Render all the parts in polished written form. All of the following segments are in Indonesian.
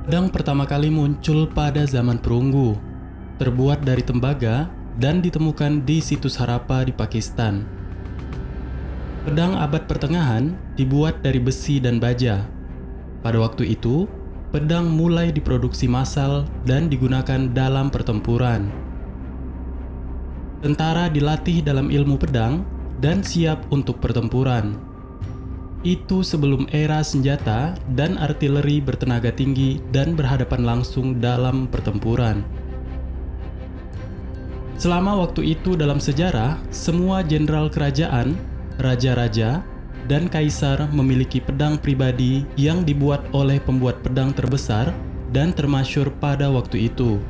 Pedang pertama kali muncul pada zaman perunggu, terbuat dari tembaga dan ditemukan di situs Harappa di Pakistan. Pedang abad pertengahan dibuat dari besi dan baja. Pada waktu itu, pedang mulai diproduksi massal dan digunakan dalam pertempuran. Tentara dilatih dalam ilmu pedang dan siap untuk pertempuran. Itu sebelum era senjata dan artileri bertenaga tinggi dan berhadapan langsung dalam pertempuran. Selama waktu itu dalam sejarah, semua jenderal kerajaan, raja-raja, dan kaisar memiliki pedang pribadi yang dibuat oleh pembuat pedang terbesar dan termasyhur pada waktu itu.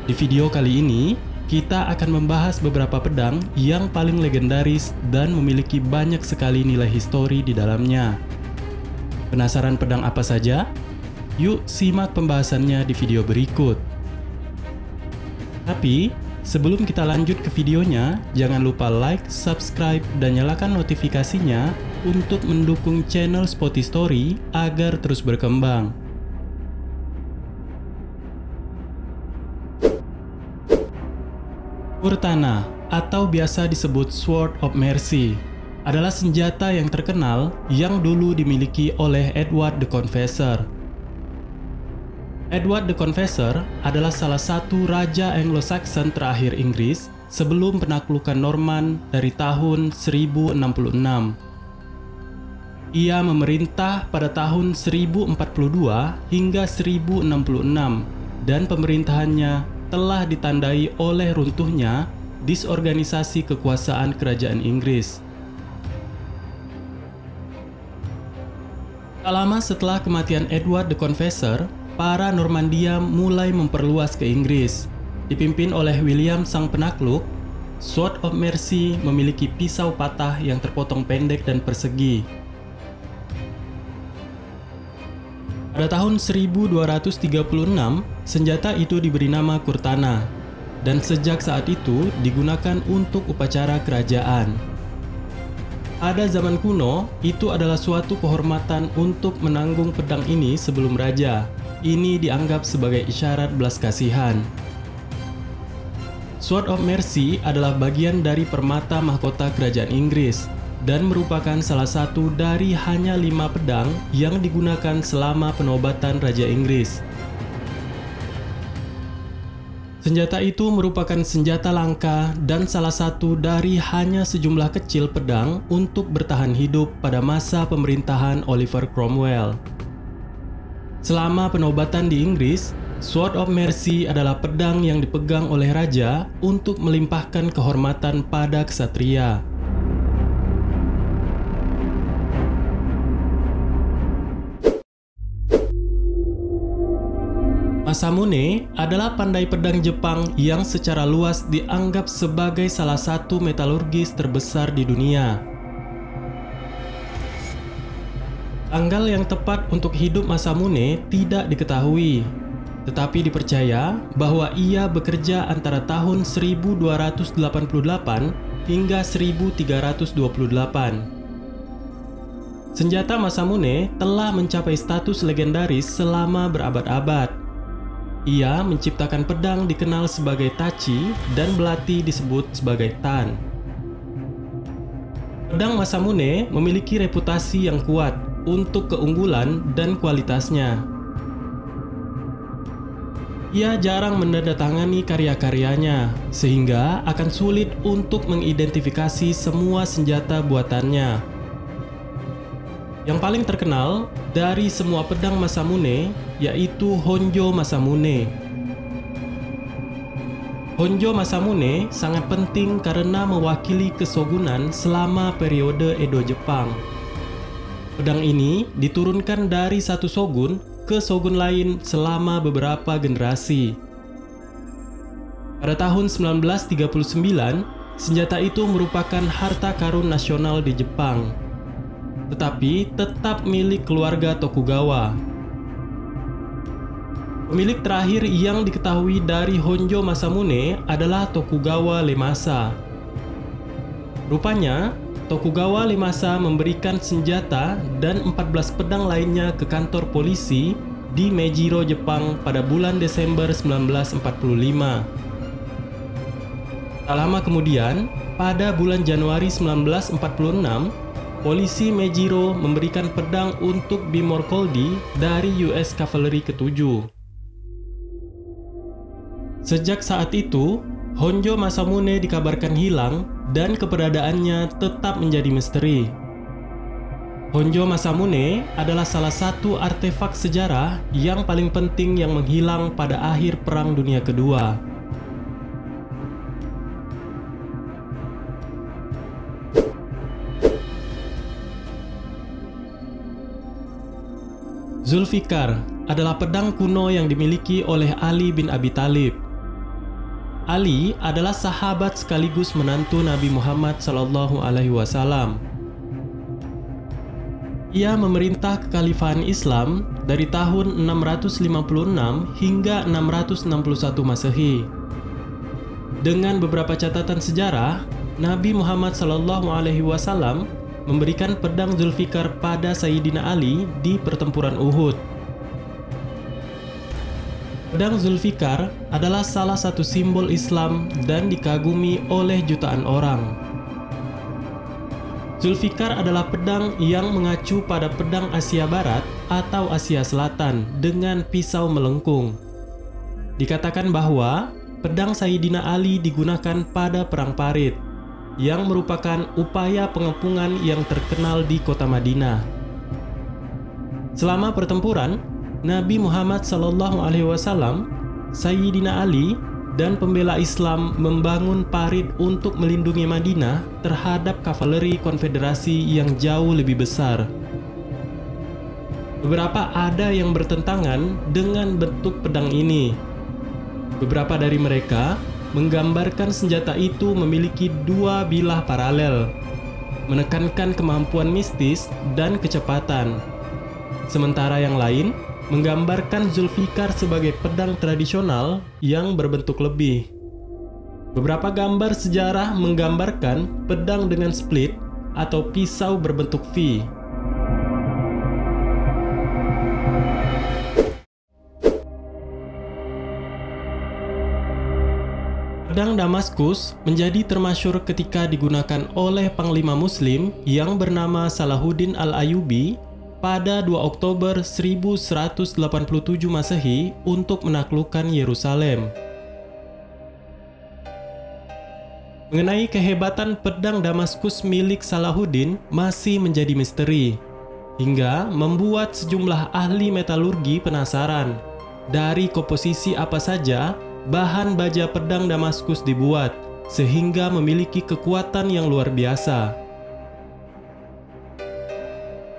Di video kali ini, kita akan membahas beberapa pedang yang paling legendaris dan memiliki banyak sekali nilai histori di dalamnya. Penasaran pedang apa saja? Yuk simak pembahasannya di video berikut. Tapi, sebelum kita lanjut ke videonya, jangan lupa like, subscribe, dan nyalakan notifikasinya untuk mendukung channel Spotistory agar terus berkembang. Kurtana, atau biasa disebut Sword of Mercy, adalah senjata yang terkenal yang dulu dimiliki oleh Edward the Confessor. Edward the Confessor adalah salah satu raja Anglo-Saxon terakhir Inggris sebelum penaklukan Norman dari tahun 1066. Ia memerintah pada tahun 1042 hingga 1066 dan pemerintahannya telah ditandai oleh runtuhnya disorganisasi kekuasaan kerajaan Inggris. Tak lama setelah kematian Edward the Confessor, para Normandia mulai memperluas ke Inggris. Dipimpin oleh William sang penakluk, Sword of Mercy memiliki pisau patah yang terpotong pendek dan persegi. Pada tahun 1236, senjata itu diberi nama Kurtana, dan sejak saat itu digunakan untuk upacara kerajaan. Pada zaman kuno, itu adalah suatu kehormatan untuk menanggung pedang ini sebelum raja. Ini dianggap sebagai isyarat belas kasihan. Sword of Mercy adalah bagian dari permata mahkota kerajaan Inggris, dan merupakan salah satu dari hanya 5 pedang yang digunakan selama penobatan Raja Inggris. Senjata itu merupakan senjata langka dan salah satu dari hanya sejumlah kecil pedang untuk bertahan hidup pada masa pemerintahan Oliver Cromwell. Selama penobatan di Inggris, Sword of Mercy adalah pedang yang dipegang oleh raja untuk melimpahkan kehormatan pada ksatria. Masamune adalah pandai pedang Jepang yang secara luas dianggap sebagai salah satu metalurgis terbesar di dunia. Tanggal yang tepat untuk hidup Masamune tidak diketahui, tetapi dipercaya bahwa ia bekerja antara tahun 1288 hingga 1328. Senjata Masamune telah mencapai status legendaris selama berabad-abad. Ia menciptakan pedang dikenal sebagai tachi dan belati disebut sebagai tan. Pedang Masamune memiliki reputasi yang kuat untuk keunggulan dan kualitasnya. Ia jarang menandatangani karya-karyanya, sehingga akan sulit untuk mengidentifikasi semua senjata buatannya. Yang paling terkenal dari semua pedang Masamune yaitu Honjo Masamune. Honjo Masamune sangat penting karena mewakili kesogunan selama periode Edo Jepang. Pedang ini diturunkan dari satu shogun ke shogun lain selama beberapa generasi. Pada tahun 1939, senjata itu merupakan harta karun nasional di Jepang, tetapi tetap milik keluarga Tokugawa. Pemilik terakhir yang diketahui dari Honjo Masamune adalah Tokugawa Ieyasu. Rupanya, Tokugawa Ieyasu memberikan senjata dan 14 pedang lainnya ke kantor polisi di Meijiro, Jepang pada bulan Desember 1945. Tak lama kemudian, pada bulan Januari 1946, polisi Meijiro memberikan pedang untuk Bimorkoldi dari US Cavalry ke-7. Sejak saat itu, Honjo Masamune dikabarkan hilang dan keberadaannya tetap menjadi misteri. Honjo Masamune adalah salah satu artefak sejarah yang paling penting yang menghilang pada akhir Perang Dunia Kedua. Zulfikar adalah pedang kuno yang dimiliki oleh Ali bin Abi Thalib. Ali adalah sahabat sekaligus menantu Nabi Muhammad SAW. Ia memerintah kekhalifahan Islam dari tahun 656 hingga 661 Masehi. Dengan beberapa catatan sejarah, Nabi Muhammad SAW memberikan pedang Zulfikar pada Sayyidina Ali di pertempuran Uhud. Pedang Zulfikar adalah salah satu simbol Islam dan dikagumi oleh jutaan orang. Zulfikar adalah pedang yang mengacu pada pedang Asia Barat atau Asia Selatan dengan pisau melengkung. Dikatakan bahwa pedang Sayyidina Ali digunakan pada Perang Parit, yang merupakan upaya pengepungan yang terkenal di kota Madinah. Selama pertempuran, Nabi Muhammad SAW, Sayyidina Ali, dan pembela Islam membangun parit untuk melindungi Madinah terhadap kavaleri konfederasi yang jauh lebih besar. Beberapa ada yang bertentangan dengan bentuk pedang ini. Beberapa dari mereka menggambarkan senjata itu memiliki dua bilah paralel, menekankan kemampuan mistis dan kecepatan. Sementara yang lain menggambarkan Zulfikar sebagai pedang tradisional yang berbentuk lebih. Beberapa gambar sejarah menggambarkan pedang dengan split atau pisau berbentuk V. Pedang Damaskus menjadi termasyhur ketika digunakan oleh Panglima Muslim yang bernama Salahuddin Al-Ayyubi pada 2 Oktober 1187 Masehi untuk menaklukkan Yerusalem. Mengenai kehebatan pedang Damaskus milik Salahuddin masih menjadi misteri, hingga membuat sejumlah ahli metalurgi penasaran dari komposisi apa saja bahan baja pedang Damaskus dibuat, sehingga memiliki kekuatan yang luar biasa.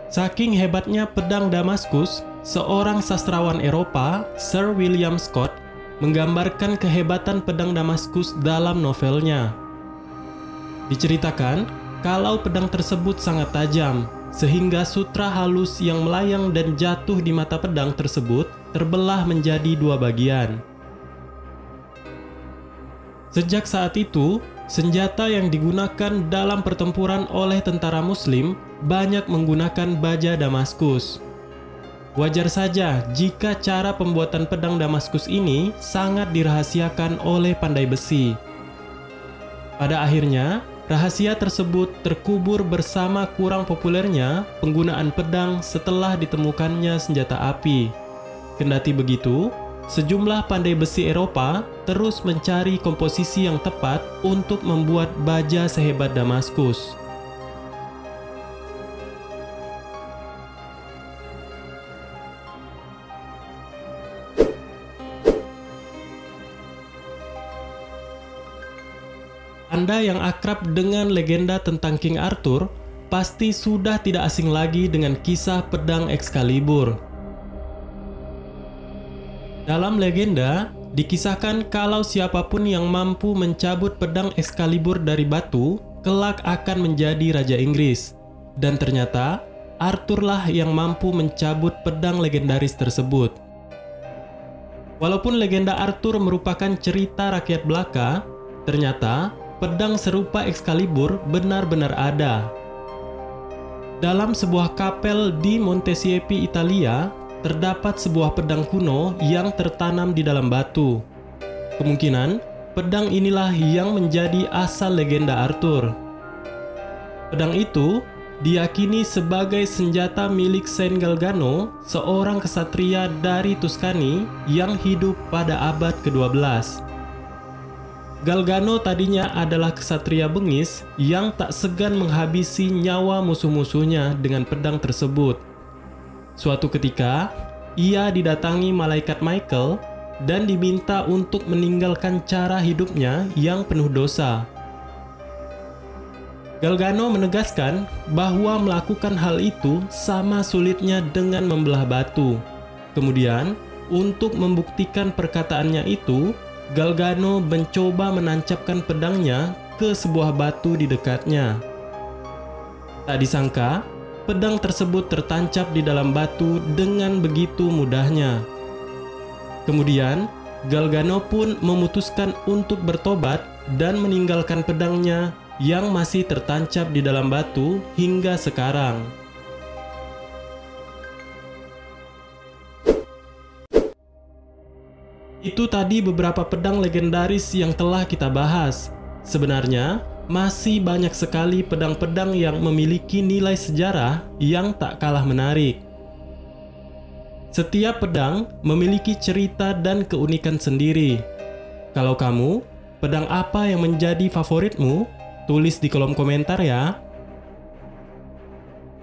Saking hebatnya pedang Damaskus, seorang sastrawan Eropa, Sir William Scott, menggambarkan kehebatan pedang Damaskus dalam novelnya. Diceritakan kalau pedang tersebut sangat tajam, sehingga sutra halus yang melayang dan jatuh di mata pedang tersebut terbelah menjadi dua bagian. Sejak saat itu, senjata yang digunakan dalam pertempuran oleh tentara Muslim banyak menggunakan baja Damaskus. Wajar saja jika cara pembuatan pedang Damaskus ini sangat dirahasiakan oleh pandai besi. Pada akhirnya, rahasia tersebut terkubur bersama kurang populernya penggunaan pedang setelah ditemukannya senjata api. Kendati begitu, sejumlah pandai besi Eropa terus mencari komposisi yang tepat untuk membuat baja sehebat Damaskus. Anda yang akrab dengan legenda tentang King Arthur pasti sudah tidak asing lagi dengan kisah pedang Excalibur. Dalam legenda, dikisahkan kalau siapapun yang mampu mencabut pedang Excalibur dari batu, kelak akan menjadi Raja Inggris. Dan ternyata, Arthurlah yang mampu mencabut pedang legendaris tersebut. Walaupun legenda Arthur merupakan cerita rakyat belaka, ternyata pedang serupa Excalibur benar-benar ada. Dalam sebuah kapel di Montesiepi, Italia, terdapat sebuah pedang kuno yang tertanam di dalam batu. Kemungkinan, pedang inilah yang menjadi asal legenda Arthur. Pedang itu diyakini sebagai senjata milik Saint Galgano, seorang kesatria dari Tuscany yang hidup pada abad ke-12. Galgano tadinya adalah kesatria bengis yang tak segan menghabisi nyawa musuh-musuhnya dengan pedang tersebut. Suatu ketika, ia didatangi malaikat Michael dan diminta untuk meninggalkan cara hidupnya yang penuh dosa. Galgano menegaskan bahwa melakukan hal itu sama sulitnya dengan membelah batu. Kemudian, untuk membuktikan perkataannya itu, Galgano mencoba menancapkan pedangnya ke sebuah batu di dekatnya. Tak disangka, pedang tersebut tertancap di dalam batu dengan begitu mudahnya. Kemudian, Galgano pun memutuskan untuk bertobat dan meninggalkan pedangnya yang masih tertancap di dalam batu hingga sekarang. Itu tadi beberapa pedang legendaris yang telah kita bahas. Sebenarnya, masih banyak sekali pedang-pedang yang memiliki nilai sejarah yang tak kalah menarik. Setiap pedang memiliki cerita dan keunikan sendiri. Kalau kamu, pedang apa yang menjadi favoritmu? Tulis di kolom komentar ya.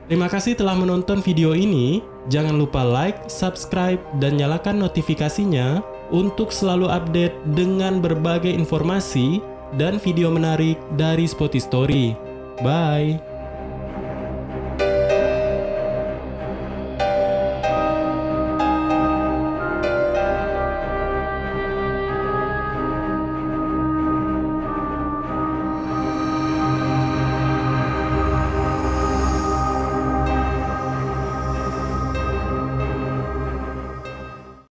Terima kasih telah menonton video ini. Jangan lupa like, subscribe, dan nyalakan notifikasinya untuk selalu update dengan berbagai informasi dan video menarik dari Spotty Story. Bye!